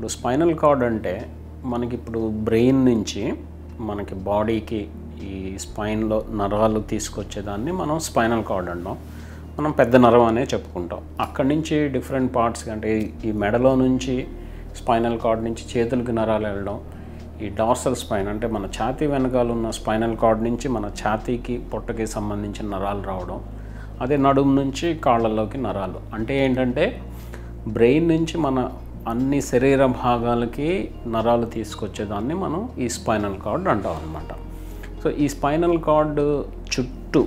ఇప్పుడు spinal cord అంటే మనకి ఇప్పుడు బ్రెయిన్ నుంచి మనకి బాడీకి ఈ స్పైన్లో నరాలు తీసుకొచ్చేదాన్ని మనం స్పైనల్ కార్డ్ అంటాం. మనం పెద్ద నరం అనే చెప్పుకుంటాం. అక్కడి నుంచి డిఫరెంట్ పార్ట్స్ అంటే ఈ మెడలో నుంచి స్పైనల్ కార్డ్ నుంచి చేతులకి నరాలు వెళ్ళడం, ఈ డార్సల్ స్పైన్ అంటే మన ఛాతీ వెనకాల ఉన్న స్పైనల్ కార్డ్ నుంచి మన ఛాతీకి పొట్టకి సంబంధించిన నరాలు రావడం, అదే నడుము నుంచి కాళ్ళలోకి నరాలు. అంటే ఏంటంటే బ్రెయిన్ నుంచి మన అన్ని శరీర భాగాలకి నరాలు తీసుకొచ్చేదాన్ని మనం ఈ స్పైనల్ కార్డ్ అంటాం అన్నమాట. సో ఈ స్పైనల్ కార్డ్ చుట్టూ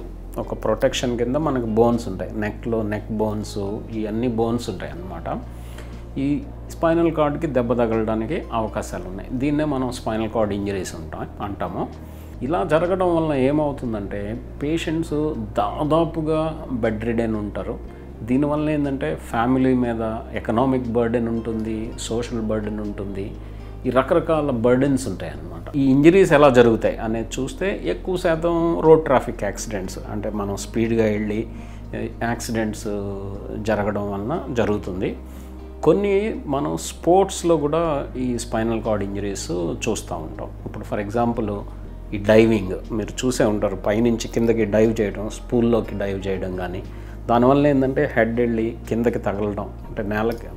ఒక ప్రొటెక్షన్ కింద మనకు బోన్స్ ఉంటాయి. నెక్లో నెక్ బోన్స్, ఈ అన్ని బోన్స్ ఉంటాయి అన్నమాట. ఈ స్పైనల్ కార్డ్కి దెబ్బ తగలడానికి అవకాశాలు ఉన్నాయి. దీన్నే మనం స్పైనల్ కార్డ్ ఇంజరీస్ అంటాము. ఇలా జరగడం వల్ల ఏమవుతుందంటే పేషెంట్స్ దాదాపుగా బెడ్ రిడెన్ ఉంటారు. దీనివల్ల ఏంటంటే ఫ్యామిలీ మీద ఎకనామిక్ బర్డెన్ ఉంటుంది, సోషల్ బర్డెన్ ఉంటుంది, ఈ రకరకాల బర్డెన్స్ ఉంటాయి అన్నమాట. ఈ ఇంజరీస్ ఎలా జరుగుతాయి అనేది చూస్తే ఎక్కువ శాతం రోడ్ ట్రాఫిక్ యాక్సిడెంట్స్, అంటే మనం స్పీడ్గా వెళ్ళి యాక్సిడెంట్స్ జరగడం వలన జరుగుతుంది. కొన్ని మనం స్పోర్ట్స్లో కూడా ఈ స్పైనల్ కార్డ్ ఇంజరీస్ చూస్తూ ఉంటాం. ఇప్పుడు ఫర్ ఎగ్జాంపుల్ ఈ డైవింగ్ మీరు చూసే ఉంటారు, పైనుంచి కిందకి డైవ్ చేయడం, స్పూల్లోకి డైవ్ చేయడం, కానీ దానివల్ల ఏంటంటే హెడ్ వెళ్ళి కిందకి తగలడం, అంటే నేలకి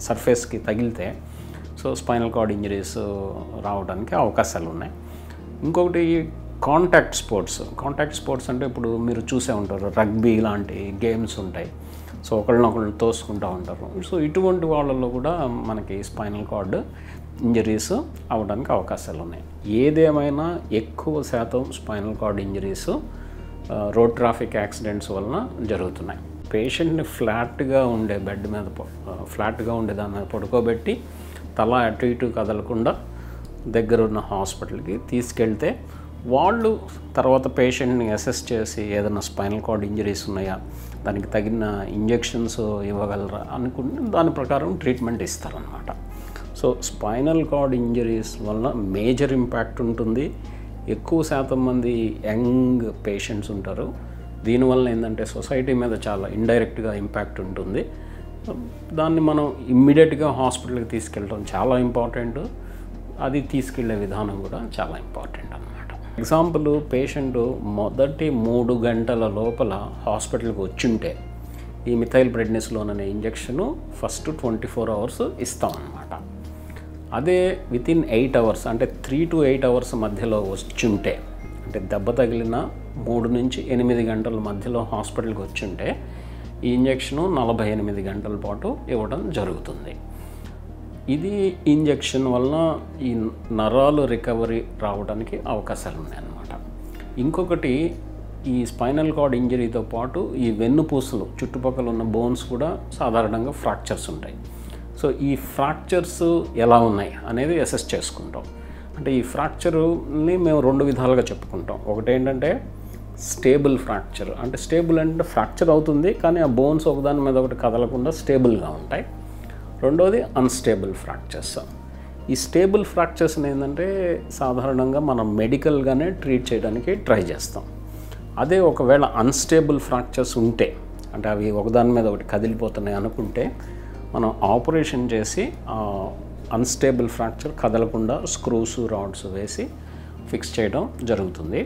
సర్ఫేస్కి తగిలితే సో స్పైనల్ కార్డ్ ఇంజరీస్ రావడానికి అవకాశాలు ఉన్నాయి. ఇంకొకటి కాంటాక్ట్ స్పోర్ట్స్ అంటే ఇప్పుడు మీరు చూసే ఉంటారు, రగ్బీ లాంటి గేమ్స్ ఉంటాయి. సో ఒకళ్ళనొకళ్ళు తోసుకుంటూ ఉంటారు. సో ఇటువంటి వాళ్ళల్లో కూడా మనకి స్పైనల్ కార్డ్ ఇంజరీస్ అవ్వడానికి అవకాశాలు ఉన్నాయి. ఏదేమైనా ఎక్కువ శాతం spinal cord injuries road traffic accidents వలన జరుగుతున్నాయి. పేషెంట్ని ఫ్లాట్గా ఉండే బెడ్ మీద ఫ్లాట్గా ఉండే దాని మీద పడుకోబెట్టి తల అటు ఇటు కదలకుండా దగ్గరున్న హాస్పిటల్కి తీసుకెళ్తే వాళ్ళు తర్వాత పేషెంట్ని అసెస్ చేసి ఏదైనా స్పైనల్ కార్డ్ ఇంజరీస్ ఉన్నాయా, దానికి తగిన ఇంజెక్షన్స్ ఇవ్వగలరా అనుకుంటే దాని ప్రకారం ట్రీట్మెంట్ ఇస్తారనమాట. సో స్పైనల్ కార్డ్ ఇంజరీస్ వల్ల మేజర్ ఇంపాక్ట్ ఉంటుంది. ఎక్కువ శాతం మంది యంగ్ పేషెంట్స్ ఉంటారు. దీనివల్ల ఏంటంటే సొసైటీ మీద చాలా ఇండైరెక్ట్గా ఇంపాక్ట్ ఉంటుంది. దాన్ని మనం ఇమ్మీడియట్గా హాస్పిటల్కి తీసుకెళ్ళడం చాలా ఇంపార్టెంట్. అది తీసుకెళ్లే విధానం కూడా చాలా ఇంపార్టెంట్ అన్నమాట. ఎగ్జాంపుల్, పేషెంట్ మొదటి 3 గంటల లోపల హాస్పిటల్కి వచ్చుంటే ఈ మిథైల్ ప్రెడ్నిసోలోన్ అనే ఇంజెక్షను ఫస్ట్ 24 అవర్స్ ఇస్తామన్నమాట. అదే వితిన్ 8 అవర్స్ అంటే 3 to 8 అవర్స్ మధ్యలో వచ్చుంటే, అంటే దెబ్బ తగిలిన 3 నుంచి 8 గంటల మధ్యలో హాస్పిటల్కి వచ్చుంటే ఈ ఇంజెక్షను 48 గంటల పాటు ఇవ్వడం జరుగుతుంది. ఇది ఇంజెక్షన్ వలన ఈ నరాలు రికవరీ రావడానికి అవకాశాలు ఉన్నాయన్నమాట. ఇంకొకటి, ఈ స్పైనల్ కార్డ్ ఇంజరీతో పాటు ఈ వెన్నుపూసలు చుట్టుపక్కల ఉన్న బోన్స్ కూడా సాధారణంగా ఫ్రాక్చర్స్ ఉంటాయి. సో ఈ ఫ్రాక్చర్స్ ఎలా ఉన్నాయి అనేది అసెస్ చేసుకుంటాం. అంటే ఈ ఫ్రాక్చర్ని మేము 2 విధాలుగా చెప్పుకుంటాం. ఒకటి ఏంటంటే స్టేబుల్ ఫ్రాక్చర్, అంటే స్టేబుల్ అంటే ఫ్రాక్చర్ అవుతుంది కానీ ఆ బోన్స్ ఒకదాని మీద ఒకటి కదలకుండా స్టేబుల్గా ఉంటాయి. రెండోది అన్స్టేబుల్ ఫ్రాక్చర్స్. ఈ స్టేబుల్ ఫ్రాక్చర్స్ని ఏంటంటే సాధారణంగా మనం మెడికల్గానే ట్రీట్ చేయడానికి ట్రై చేస్తాం. అదే ఒకవేళ అన్స్టేబుల్ ఫ్రాక్చర్స్ ఉంటే, అంటే అవి ఒకదాని మీద ఒకటి కదిలిపోతున్నాయి అనుకుంటే మనం ఆపరేషన్ చేసి అన్స్టేబుల్ ఫ్రాక్చర్ కదలకుండా స్క్రూస్, రాడ్స్ వేసి ఫిక్స్ చేయడం జరుగుతుంది.